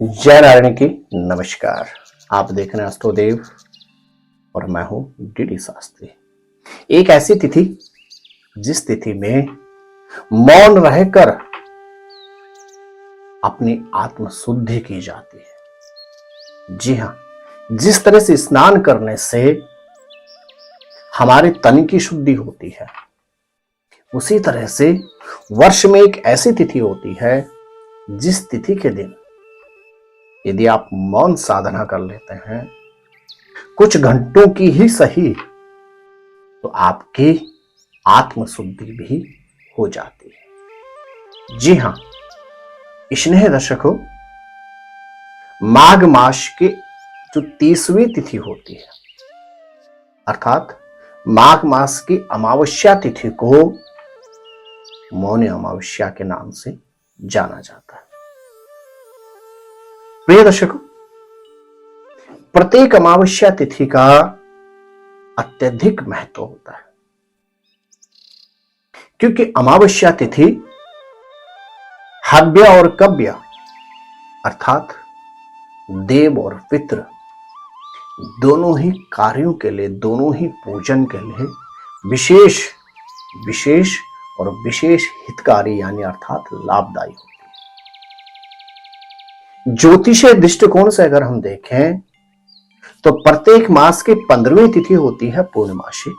जय नारायण की नमस्कार। आप देख रहे हैं अष्टोदेव और मैं हूं डीडी शास्त्री। एक ऐसी तिथि जिस तिथि में मौन रहकर अपनी आत्म शुद्धि की जाती है। जी हां, जिस तरह से स्नान करने से हमारे तन की शुद्धि होती है, उसी तरह से वर्ष में एक ऐसी तिथि होती है जिस तिथि के दिन यदि आप मौन साधना कर लेते हैं, कुछ घंटों की ही सही, तो आपकी आत्म शुद्धि भी हो जाती है। जी हां, स्नेह दर्शकों, माघ मास के जो 30वीं तिथि होती है, अर्थात माघ मास की अमावस्या तिथि को मौनी अमावस्या के नाम से जाना जाता है। प्रिय दर्शकों, प्रत्येक अमावस्या तिथि का अत्यधिक महत्व होता है, क्योंकि अमावस्या तिथि हव्य और कव्य अर्थात देव और पितृ दोनों ही कार्यों के लिए, दोनों ही पूजन के लिए विशेष और विशेष हितकारी यानी अर्थात लाभदायी होती है। ज्योतिषीय दृष्टिकोण से अगर हम देखें तो प्रत्येक मास की 15वीं तिथि होती है पूर्णमासी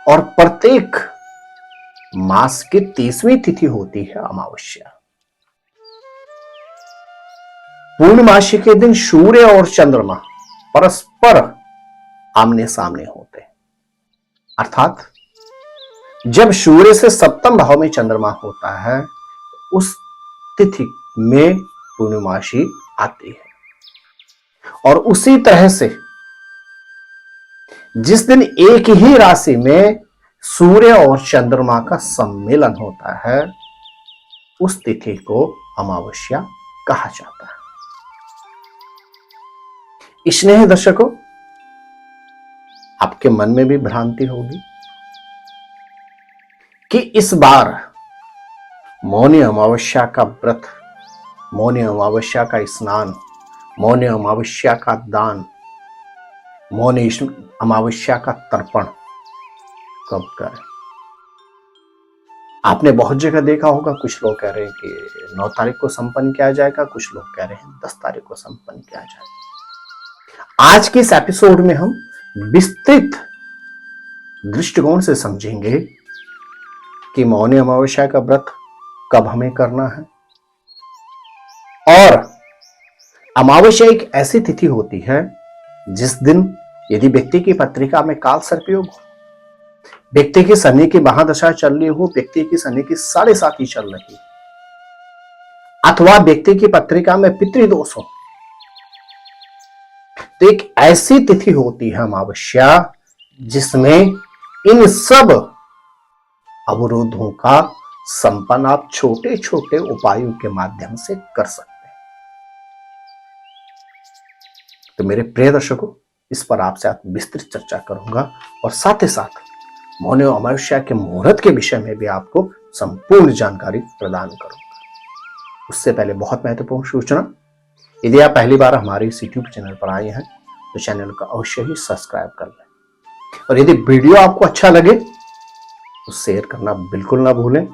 और प्रत्येक मास की 30वीं तिथि होती है अमावस्या। पूर्णमासी के दिन सूर्य और चंद्रमा परस्पर आमने सामने होते हैं, अर्थात जब सूर्य से सप्तम भाव में चंद्रमा होता है, उस तिथि में पूर्णमासी आती है। और उसी तरह से जिस दिन एक ही राशि में सूर्य और चंद्रमा का सम्मेलन होता है, उस तिथि को अमावस्या कहा जाता है। स्नेह दर्शकों, आपके मन में भी भ्रांति होगी कि इस बार मौनी अमावस्या का व्रत, मौनी अमावस्या का स्नान, मौनी अमावस्या का दान, मौनी अमावस्या का तर्पण कब करें। आपने बहुत जगह देखा होगा, कुछ लोग कह रहे हैं कि 9 तारीख को संपन्न किया जाएगा, कुछ लोग कह रहे हैं 10 तारीख को संपन्न किया जाएगा। आज के इस एपिसोड में हम विस्तृत दृष्टिकोण से समझेंगे कि मौनी अमावस्या का व्रत कब हमें करना है। और अमावस्या एक ऐसी तिथि होती है जिस दिन यदि व्यक्ति की पत्रिका में काल सर्पयोग हो, व्यक्ति की शनि की महादशा चल रही हो, व्यक्ति की शनि की 7.5 चल रही, अथवा व्यक्ति की पत्रिका में पितृदोष हो, तो एक ऐसी तिथि होती है अमावस्या जिसमें इन सब अवरोधों का संपन्न आप छोटे छोटे उपायों के माध्यम से कर सकते हैं। तो मेरे प्रिय दर्शकों, इस पर आपसे आज विस्तृत चर्चा करूंगा और साथ ही साथ मौनी अमावस्या के मुहूर्त के विषय में भी आपको संपूर्ण जानकारी प्रदान करूंगा। उससे पहले बहुत महत्वपूर्ण सूचना, यदि आप पहली बार हमारे इस यूट्यूब चैनल पर आए हैं तो चैनल को अवश्य ही सब्सक्राइब कर लें और यदि वीडियो आपको अच्छा लगे तो शेयर करना बिल्कुल ना भूलें।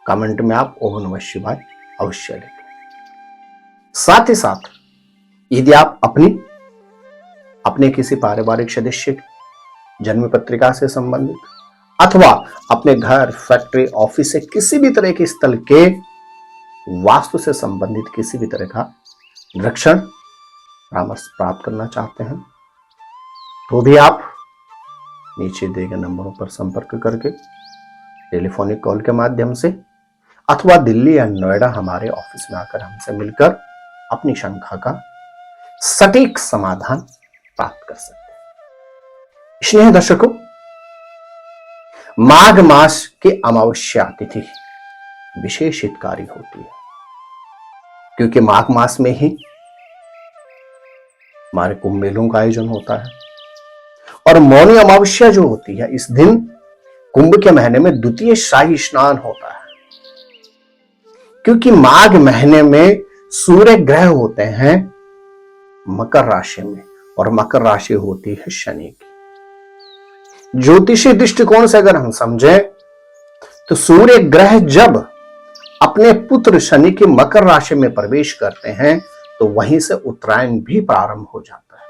कमेंट में आप ओम नमः शिवाय अवश्य लिखें। साथ ही साथ यदि आप अपने किसी पारिवारिक सदस्य की जन्म पत्रिका से संबंधित अथवा अपने घर, फैक्ट्री, ऑफिस से किसी भी तरह के स्थल के वास्तु से संबंधित किसी भी तरह का निरीक्षण परामर्श प्राप्त करना चाहते हैं, तो भी आप नीचे दिए गए नंबरों पर संपर्क करके टेलीफोनिक कॉल के माध्यम से अथवा दिल्ली या नोएडा हमारे ऑफिस में आकर हमसे मिलकर अपनी शंका का सटीक समाधान प्राप्त कर सकते हैं। स्नेह दर्शकों, माघ मास की अमावस्या तिथि विशेष हितकारी होती है, क्योंकि माघ मास में ही हमारे कुंभ मेलों का आयोजन होता है और मौनी अमावस्या जो होती है, इस दिन कुंभ के महीने में द्वितीय शाही स्नान होता है, क्योंकि माघ महीने में सूर्य ग्रह होते हैं मकर राशि में, और मकर राशि होती है शनि की। ज्योतिषी दृष्टिकोण से अगर हम समझें तो सूर्य ग्रह जब अपने पुत्र शनि की मकर राशि में प्रवेश करते हैं तो वहीं से उत्तरायण भी प्रारंभ हो जाता है।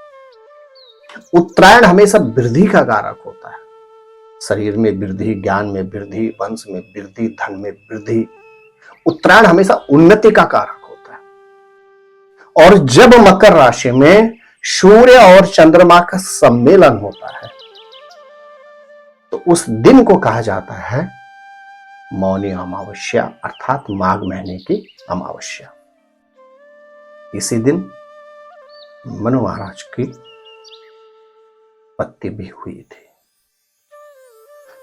उत्तरायण हमेशा वृद्धि का कारक होता है, शरीर में वृद्धि, ज्ञान में वृद्धि, वंश में वृद्धि, धन में वृद्धि। उत्तरायण हमेशा उन्नति का कारक होता है। और जब मकर राशि में सूर्य और चंद्रमा का सम्मेलन होता है तो उस दिन को कहा जाता है मौनी अमावस्या, अर्थात माघ महीने की अमावस्या। इसी दिन मनु महाराज की उत्पत्ति भी हुई थी।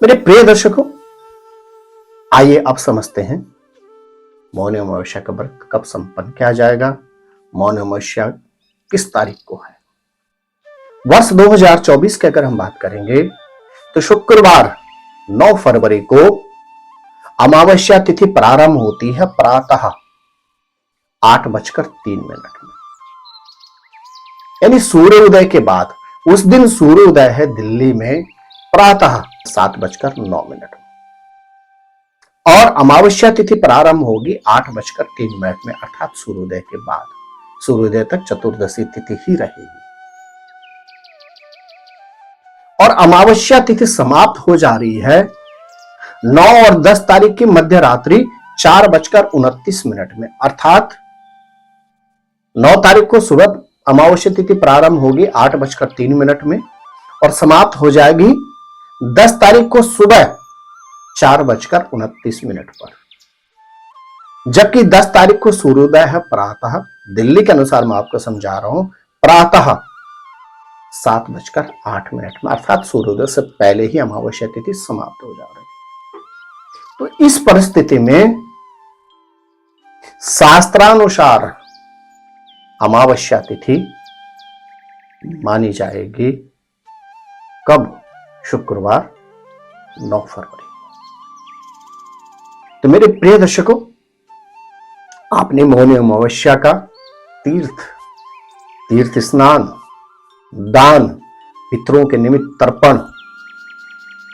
मेरे प्रिय दर्शकों, आइए अब समझते हैं मौनी अमावस्या का व्रत कब संपन्न किया जाएगा, मौनी अमावस्या किस तारीख को है। वर्ष 2024 की अगर हम बात करेंगे तो शुक्रवार 9 फरवरी को अमावस्या तिथि प्रारंभ होती है प्रातः 8:03 में, यानी सूर्योदय के बाद। उस दिन सूर्योदय है दिल्ली में प्रातः 7:09 में, और अमावस्या तिथि प्रारंभ होगी 8:03 में, अर्थात सूर्योदय के बाद। सूर्योदय तक चतुर्दशी तिथि ही रहेगी और अमावस्या तिथि समाप्त हो जा रही है 9 और 10 तारीख की मध्य रात्रि 4:29 में, अर्थात 9 तारीख को सुबह अमावस्या तिथि प्रारंभ होगी 8:03 में और समाप्त हो जाएगी 10 तारीख को सुबह 4:29 पर। जबकि 10 तारीख को सूर्योदय है प्रातः, दिल्ली के अनुसार मैं आपको समझा रहा हूं, प्रातः 7:08 में, अर्थात सूर्योदय से पहले ही अमावस्या तिथि समाप्त हो जा रही है। तो इस परिस्थिति में शास्त्रानुसार अमावस्या तिथि मानी जाएगी कब? शुक्रवार 9 फरवरी। तो मेरे प्रिय दर्शकों, आपने मौनी अमावस्या का तीर्थ स्नान, दान, पितरों के निमित्त तर्पण,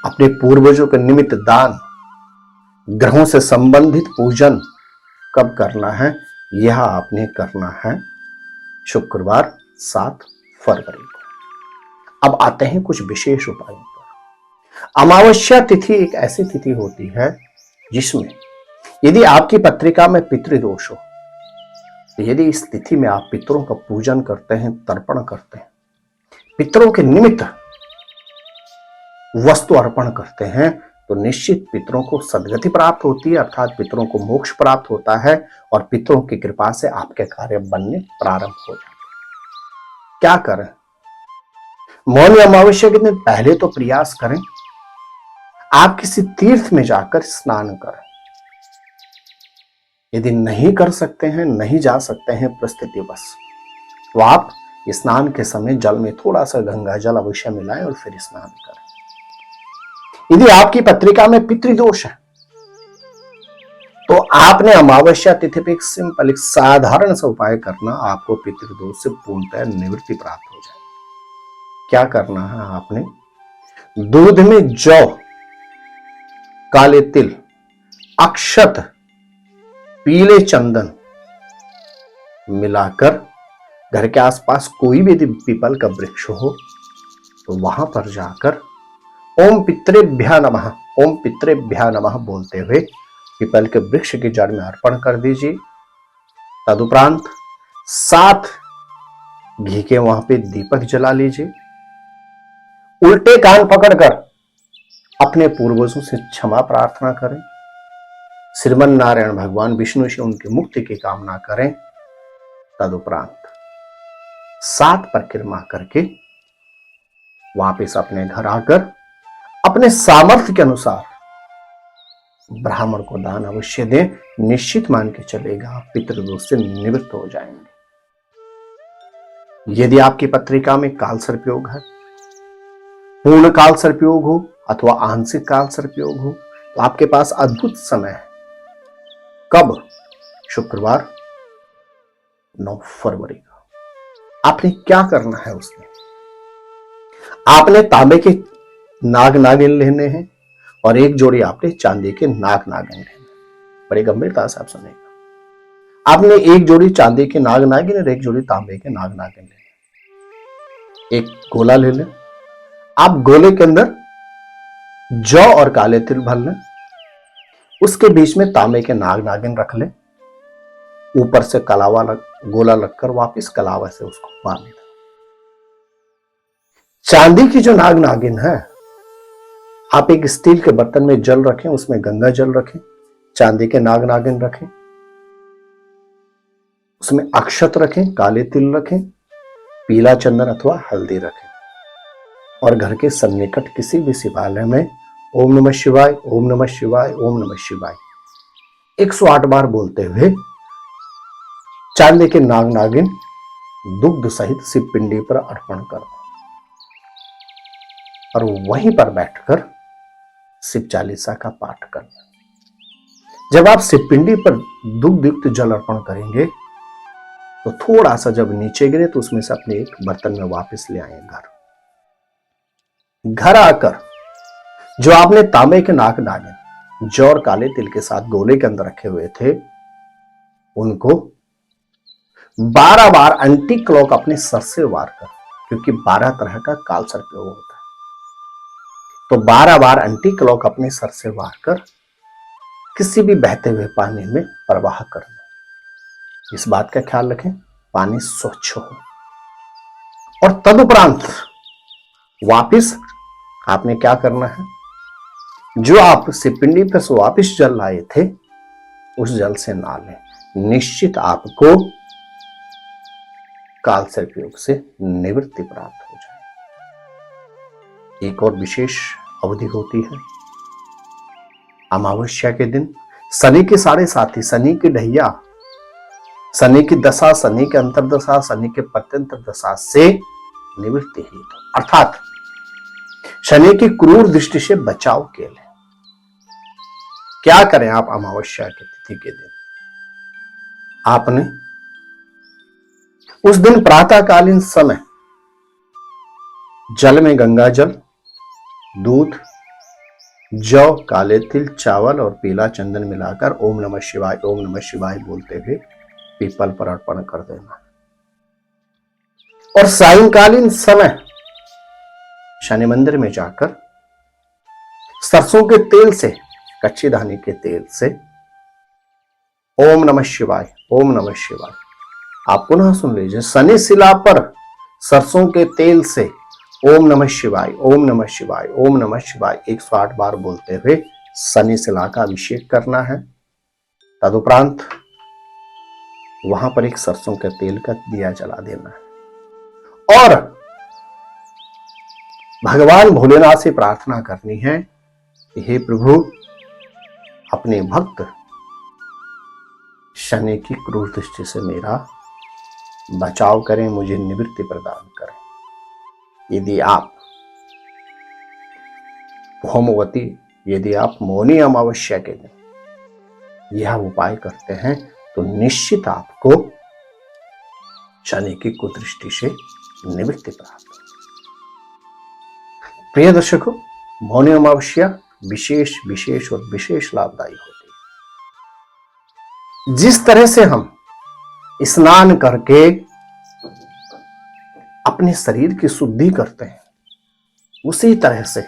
अपने पूर्वजों के निमित्त दान, ग्रहों से संबंधित पूजन कब करना है? यह आपने करना है शुक्रवार 7 फरवरी को। अब आते हैं कुछ विशेष उपायों पर। अमावस्या तिथि एक ऐसी तिथि होती है जिसमें यदि आपकी पत्रिका में पितृदोष हो, तो यदि इस तिथि में आप पितरों का पूजन करते हैं, तर्पण करते हैं, पितरों के निमित्त वस्तु अर्पण करते हैं, तो निश्चित पितरों को सद्गति प्राप्त होती है, अर्थात पितरों को मोक्ष प्राप्त होता है और पितरों की कृपा से आपके कार्य बनने प्रारंभ हो जाते हैं। क्या करें? मौनी अमावस्या के दिन पहले तो प्रयास करें, आप किसी तीर्थ में जाकर स्नान करें। यदि नहीं कर सकते हैं, नहीं जा सकते हैं परिस्थितिवश, तो आप स्नान के समय जल में थोड़ा सा गंगा जल अवश्य मिलाएं और फिर स्नान करें। यदि आपकी पत्रिका में पितृदोष है तो आपने अमावस्या तिथि पर एक सिंपल, एक साधारण सा उपाय करना, आपको पितृदोष से पूर्णतः निवृत्ति प्राप्त हो जाए। क्या करना है? आपने दूध में जौ, काले तिल, अक्षत, पीले चंदन मिलाकर घर के आसपास कोई भी यदि पीपल का वृक्ष हो तो वहां पर जाकर ओम पितृभ्यः नमः, ओम पितृभ्यः नमः बोलते हुए पीपल के वृक्ष की जड़ में अर्पण कर दीजिए। तदुपरांत 7 घी के वहां पे दीपक जला लीजिए। उल्टे कान पकड़कर अपने पूर्वजों से क्षमा प्रार्थना करें। श्रीमन नारायण भगवान विष्णु से उनकी मुक्ति की कामना करें। तदुपरांत 7 परिक्रमा करके वापस अपने घर आकर अपने सामर्थ्य के अनुसार ब्राह्मण को दान अवश्य दें। निश्चित मान के चलेगा आप पितृदोष से निवृत्त हो जाएंगे। यदि आपकी पत्रिका में काल सर्पयोग है, पूर्ण काल सर्पयोग हो अथवा आंशिक काल सर्पयोग हो, तो आपके पास अद्भुत समय है। कब? शुक्रवार 9 फरवरी का। आपने क्या करना है उसमें? आपने तांबे के नाग नागिन लेने हैं और एक जोड़ी आपने चांदी के नाग नागिन लेने हैं। बड़ी गंभीरता से आप सुनेगा। आपने एक जोड़ी चांदी के नाग नागिन और एक जोड़ी तांबे के नाग नागिन लेने। एक गोला ले लें। आप गोले के अंदर जौ और काले तिल भर लें। उसके बीच में तांबे के नाग नागिन रख लें। ऊपर से गोला लगकर वापिस कलावा से उसको बांध दें। चांदी की जो नाग नागिन है, आप एक स्टील के बर्तन में जल रखें, उसमें गंगा जल रखें, चांदी के नाग नागिन रखें, उसमें अक्षत रखें, काले तिल रखें, पीला चंदन अथवा हल्दी रखें और घर के सन्निकट किसी भी शिवालय में ओम नमः शिवाय, ओम नमः शिवाय, ओम नमः शिवाय 108 बार बोलते हुए चांदी के नाग नागिन दुग्ध सहित शिव पिंडी पर अर्पण कर दो और वहीं पर बैठकर शिव चालीसा का पाठ करना। जब आप शिव पिंडी पर दुग्ध युक्त जल अर्पण करेंगे तो थोड़ा सा जब नीचे गिरे तो उसमें से अपने एक बर्तन में वापस ले आए। घर आकर जो आपने तांबे के नाग नागिन जौ और काले तिल के साथ गोले के अंदर रखे हुए थे, उनको 12 बार एंटी क्लॉक अपने सर से वार कर, क्योंकि 12 तरह का काल सर्प योग होता है, तो 12 बार एंटी क्लॉक अपने सर से वार कर किसी भी बहते हुए पानी में प्रवाह करना। इस बात का ख्याल रखें पानी स्वच्छ हो। और तदुपरांत वापिस आपने क्या करना है, जो आप शिवपिंडी पर से वापिस जल लाए थे उस जल से नहा लें। निश्चित आपको काल सर्प योग से निवृत्ति प्राप्त हो जाए। एक और विशेष अवधि होती है अमावस्या के दिन। शनि के साढ़े साथी, शनि की ढैया, शनि की दशा, शनि के अंतरदशा, शनि के प्रत्यंतर दशा से निवृत्ति ही, अर्थात शनि की क्रूर दृष्टि से बचाव के लिए क्या करें आप अमावस्या की तिथि के दिन? आपने उस दिन प्रातःकालीन समय जल में गंगा जल, दूध, जौ, काले तिल, चावल और पीला चंदन मिलाकर ओम नमः शिवाय, ओम नमः शिवाय बोलते हुए पीपल पर अर्पण कर देना। और सायंकालीन समय शनि मंदिर में जाकर सरसों के तेल से, कच्ची धानी के तेल से ओम नमः शिवाय, ओम नमः शिवाय, आप पुनः सुन लीजिए, शनि शिला पर सरसों के तेल से ओम नमः शिवाय, ओम नमः शिवाय, ओम नमः शिवाय 108 बार बोलते हुए शनि शिला का अभिषेक करना है। तदुपरांत वहां पर एक सरसों के तेल का दिया जला देना है और भगवान भोलेनाथ से प्रार्थना करनी है कि हे प्रभु, अपने भक्त शनि की क्रूर दृष्टि से मेरा बचाव करें, मुझे निवृत्ति प्रदान करें। यदि आप होमवती, यदि आप मौनी अमावस्या के दिन यह उपाय करते हैं तो निश्चित आपको शनि की कुदृष्टि से निवृत्ति प्राप्त होगी। प्रिय दर्शकों, मौनी अमावस्या विशेष विशेष और विशेष लाभदायी होती है। जिस तरह से हम स्नान करके अपने शरीर की शुद्धि करते हैं, उसी तरह से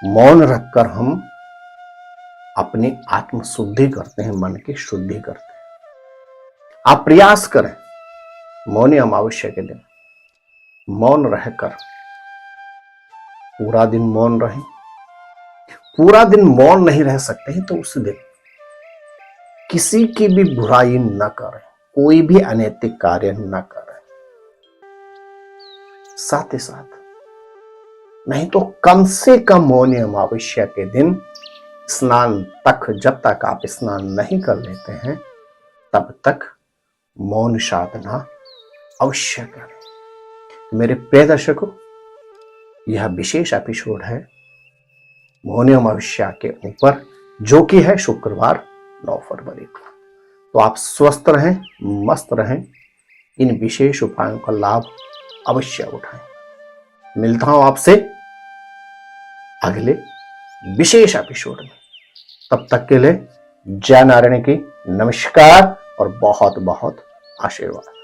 मौन रखकर हम अपनी आत्म शुद्धि करते हैं, मन की शुद्धि करते हैं। आप प्रयास करें मौनी अमावस्या के दिन मौन रहकर पूरा दिन मौन रहें। पूरा दिन मौन नहीं रह सकते हैं तो उस दिन किसी की भी बुराई न करें, कोई भी अनैतिक कार्य न करें। साथ ही साथ नहीं तो कम से कम मौनी अमावस्या के दिन स्नान तक, जब तक आप स्नान नहीं कर लेते हैं तब तक मौन साधना अवश्य करें। मेरे प्रिय दर्शकों, यह विशेष एपिसोड है मौनी अमावस्या के ऊपर, जो कि है शुक्रवार 9 फरवरी को। तो आप स्वस्थ रहें, मस्त रहें, इन विशेष उपायों का लाभ अवश्य उठाएं। मिलता हूं आपसे अगले विशेष एपिसोड में। तब तक के लिए जय नारायण की नमस्कार और बहुत बहुत आशीर्वाद।